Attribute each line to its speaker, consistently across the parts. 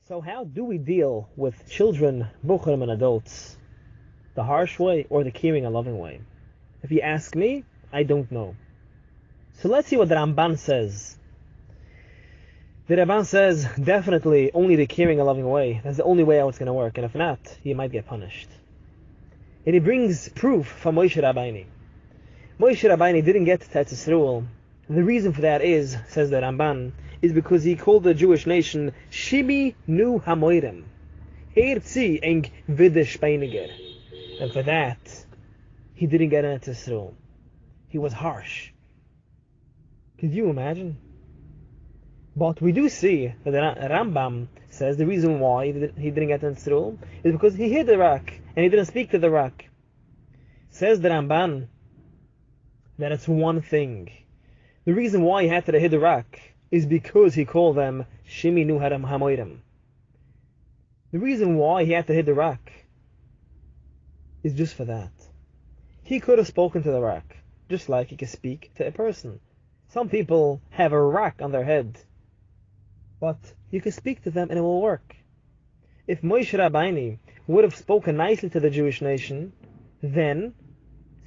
Speaker 1: So how do we deal with children, buchurim, and adults? The harsh way or the caring and loving way? If you ask me, I don't know. So let's see what the Ramban says. The Ramban says, definitely only the caring and loving way. That's the only way how it's going to work. And if not, you might get punished. And he brings proof from Moshe Rabbeinu. Moshe Rabbeinu didn't get to Eretz Yisrael. The reason for that is, says the Ramban, is because he called the Jewish nation Shimi Nu Hamoirem. Heirzi eng Vidish Beiniger. And for that, he didn't get into Yisrael. He was harsh. Could you imagine? But we do see that the Rambam says the reason why he didn't get into Yisrael is because he hid the rock and he didn't speak to the rock. Says the Ramban that it's one thing. The reason why he had to hit the rock is because he called them Shimi Nu Hamoirem. The reason why he had to hit the rock is just for that. He could have spoken to the rock, just like he could speak to a person. Some people have a rock on their head, but you can speak to them and it will work. If Moshe Rabbeinu would have spoken nicely to the Jewish nation, then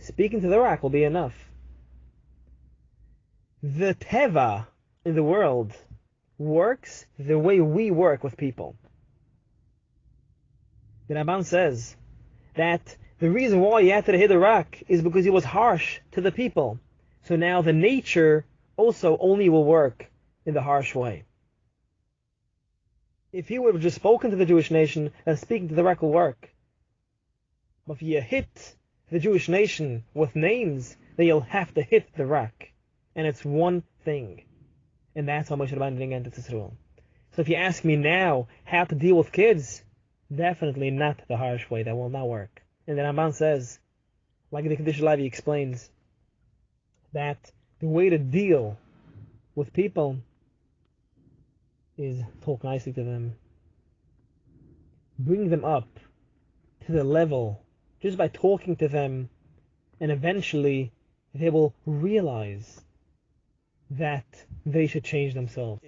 Speaker 1: speaking to the rock will be enough. The teva in the world works the way we work with people. The Ramban says that the reason why he had to hit the rock is because he was harsh to the people. So now the nature also only will work in the harsh way. If he would have just spoken to the Jewish nation, then speaking to the rock will work. But if you hit the Jewish nation with names, then you'll have to hit the rock. And it's one thing. And that's how Moshe Rabbeinu didn't get into Yisrael. So if you ask me now how to deal with kids, definitely not the harsh way. That will not work. And the Ramban says, like the Unconditional Life, he explains that the way to deal with people is talk nicely to them. Bring them up to the level just by talking to them, and eventually they will realize that they should change themselves.